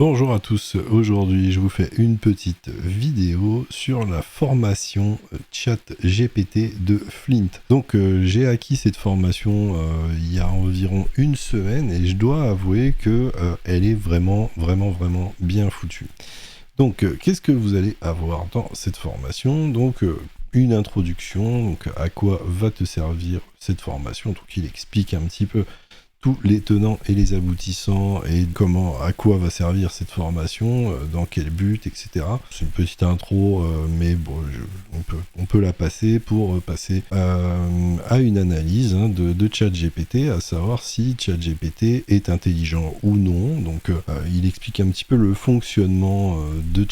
Bonjour à tous, aujourd'hui je vous fais une petite vidéo sur la formation ChatGPT de Flint. Donc j'ai acquis cette formation il y a environ une semaine et je dois avouer que elle est vraiment bien foutue. Donc qu'est-ce que vous allez avoir dans cette formation? Donc une introduction, donc à quoi va te servir cette formation, donc il explique un petit peu tous les tenants et les aboutissants et comment, à quoi va servir cette formation, dans quel but, etc. C'est une petite intro, mais bon, on peut la passer pour passer à une analyse de ChatGPT, à savoir si ChatGPT est intelligent ou non. Donc, il explique un petit peu le fonctionnement de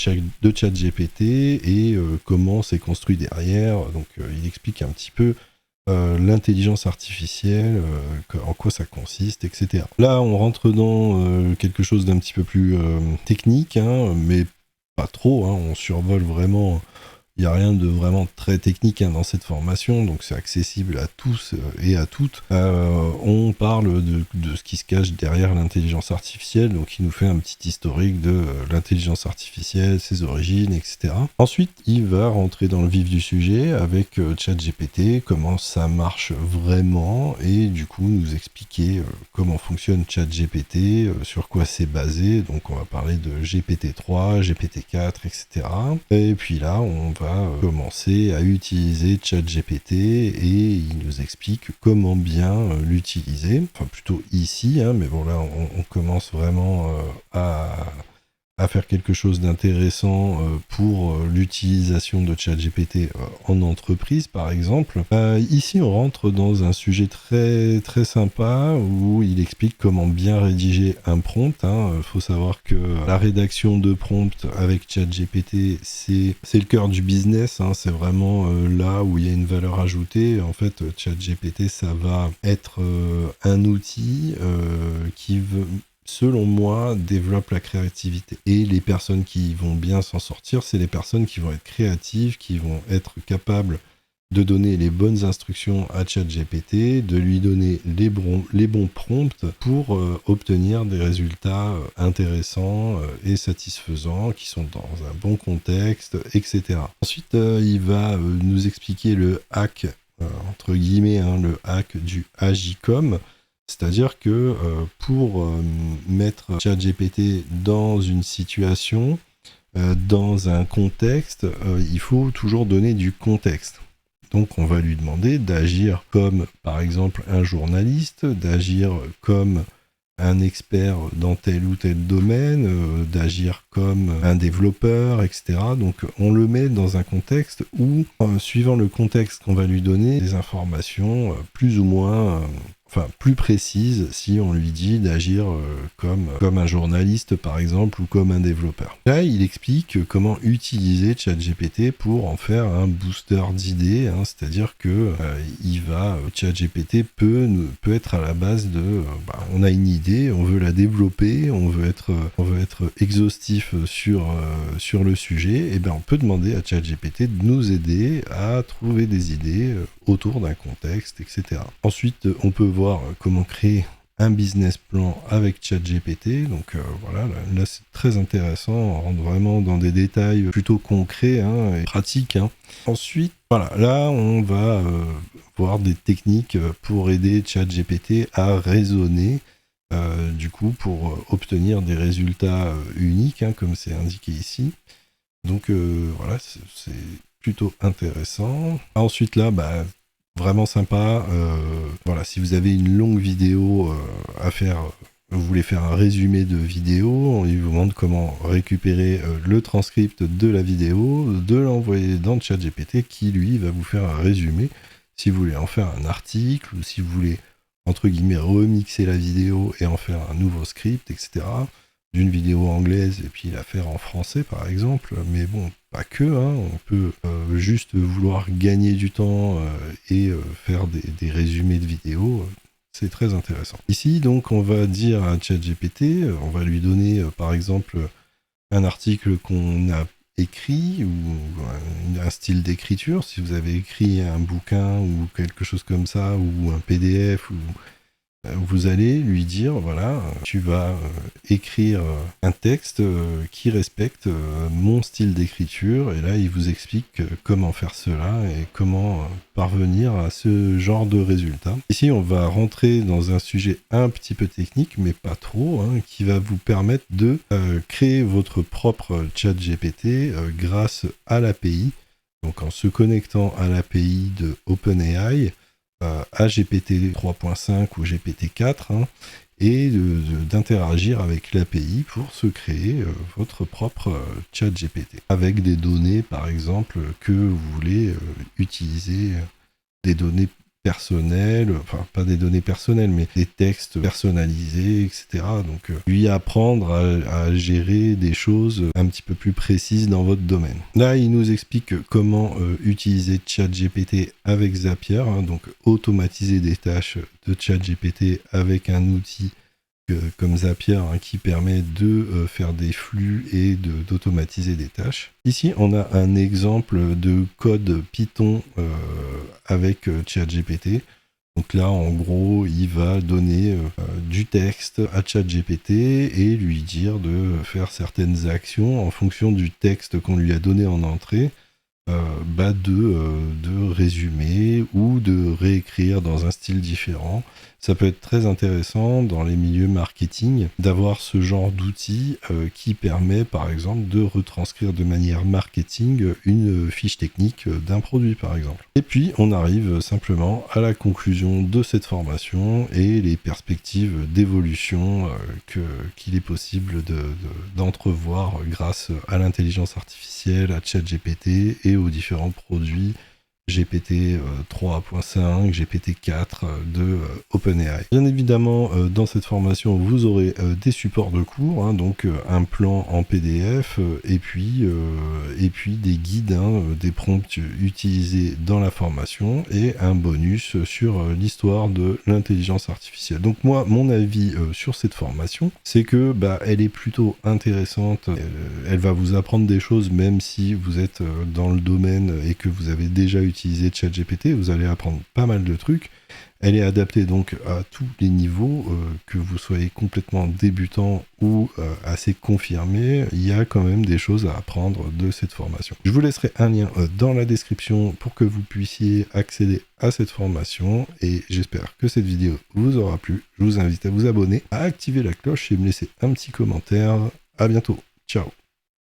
ChatGPT et comment c'est construit derrière. Donc, il explique un petit peu l'intelligence artificielle, en quoi ça consiste, etc. Là, on rentre dans quelque chose d'un petit peu plus technique, mais pas trop, on survole vraiment. Il n'y a rien de vraiment très technique dans cette formation, donc c'est accessible à tous et à toutes. On parle de ce qui se cache derrière l'intelligence artificielle, donc il nous fait un petit historique de l'intelligence artificielle, ses origines, etc. Ensuite, il va rentrer dans le vif du sujet avec ChatGPT, comment ça marche vraiment, et du coup nous expliquer comment fonctionne ChatGPT, sur quoi c'est basé. Donc on va parler de GPT-3, GPT-4, etc. Et puis là, on va commencer à utiliser ChatGPT et il nous explique comment bien l'utiliser. Enfin, plutôt ici, mais bon, là, on commence vraiment à faire quelque chose d'intéressant pour l'utilisation de ChatGPT en entreprise, par exemple. Ici, on rentre dans un sujet très très sympa où il explique comment bien rédiger un prompt. Faut savoir que la rédaction de prompt avec ChatGPT, c'est le cœur du business. C'est vraiment là où il y a une valeur ajoutée. En fait, ChatGPT, ça va être un outil qui veut, selon moi, développe la créativité. Et les personnes qui vont bien s'en sortir, c'est les personnes qui vont être créatives, qui vont être capables de donner les bonnes instructions à ChatGPT, de lui donner les bons prompts pour obtenir des résultats intéressants et satisfaisants, qui sont dans un bon contexte, etc. Ensuite, il va nous expliquer le hack, entre guillemets, le hack du Agicom. C'est-à-dire que pour mettre ChatGPT dans une situation, dans un contexte, il faut toujours donner du contexte. Donc on va lui demander d'agir comme, par exemple, un journaliste, d'agir comme un expert dans tel ou tel domaine, d'agir comme un développeur, etc. Donc on le met dans un contexte où, suivant le contexte qu'on va lui donner, des informations plus ou moins plus précise, si on lui dit d'agir comme un journaliste par exemple ou comme un développeur. Là, il explique comment utiliser ChatGPT pour en faire un booster d'idées, c'est-à-dire que ChatGPT peut être à la base de on a une idée, on veut la développer, on veut être exhaustif sur le sujet, et on peut demander à ChatGPT de nous aider à trouver des idées autour d'un contexte, etc. Ensuite, on peut voir comment créer un business plan avec ChatGPT. Donc voilà, là c'est très intéressant, on rentre vraiment dans des détails plutôt concrets et pratiques. Ensuite, voilà, là on va voir des techniques pour aider ChatGPT à raisonner, du coup pour obtenir des résultats uniques, comme c'est indiqué ici. Donc voilà, c'est plutôt intéressant. Ensuite là, vraiment sympa. Voilà, si vous avez une longue vidéo à faire, vous voulez faire un résumé de vidéo, il vous demande comment récupérer le transcript de la vidéo, de l'envoyer dans ChatGPT qui lui va vous faire un résumé. Si vous voulez en faire un article ou si vous voulez entre guillemets remixer la vidéo et en faire un nouveau script, etc. D'une vidéo anglaise et puis la faire en français par exemple, mais bon, pas que, on peut juste vouloir gagner du temps et faire des résumés de vidéos, c'est très intéressant. Ici donc on va dire à ChatGPT, on va lui donner par exemple un article qu'on a écrit ou un style d'écriture, si vous avez écrit un bouquin ou quelque chose comme ça, ou un PDF ou vous allez lui dire, voilà, tu vas écrire un texte qui respecte mon style d'écriture, et là il vous explique comment faire cela et comment parvenir à ce genre de résultat. Ici on va rentrer dans un sujet un petit peu technique, mais pas trop, hein, qui va vous permettre de créer votre propre chat GPT grâce à l'API. Donc en se connectant à l'API de OpenAI, à GPT 3.5 ou GPT-4, hein, et d'interagir avec l'API pour se créer votre propre chat GPT. Avec des données, par exemple, que vous voulez utiliser, des données personnelles, enfin pas des données personnelles, mais des textes personnalisés, etc. Donc lui apprendre à gérer des choses un petit peu plus précises dans votre domaine. Là, il nous explique comment utiliser ChatGPT avec Zapier, hein, donc automatiser des tâches de ChatGPT avec un outil comme Zapier, hein, qui permet de faire des flux et d'automatiser des tâches. Ici, on a un exemple de code Python avec ChatGPT. Donc là, en gros, il va donner du texte à ChatGPT et lui dire de faire certaines actions en fonction du texte qu'on lui a donné en entrée, de résumer ou de réécrire dans un style différent. Ça peut être très intéressant dans les milieux marketing d'avoir ce genre d'outil qui permet par exemple de retranscrire de manière marketing une fiche technique d'un produit par exemple. Et puis on arrive simplement à la conclusion de cette formation et les perspectives d'évolution qu'il est possible d'entrevoir grâce à l'intelligence artificielle, à ChatGPT et aux différents produits GPT 3.5, GPT-4 de OpenAI. Bien évidemment, dans cette formation, vous aurez des supports de cours, hein, donc un plan en PDF et puis des guides, hein, des prompts utilisés dans la formation et un bonus sur l'histoire de l'intelligence artificielle. Donc moi, mon avis sur cette formation, c'est que elle est plutôt intéressante. Elle va vous apprendre des choses même si vous êtes dans le domaine et que vous avez déjà utilisé ChatGPT, vous allez apprendre pas mal de trucs. Elle est adaptée donc à tous les niveaux, que vous soyez complètement débutant ou assez confirmé, il y a quand même des choses à apprendre de cette formation. Je vous laisserai un lien dans la description pour que vous puissiez accéder à cette formation et j'espère que cette vidéo vous aura plu. Je vous invite à vous abonner, à activer la cloche et me laisser un petit commentaire. À bientôt. Ciao.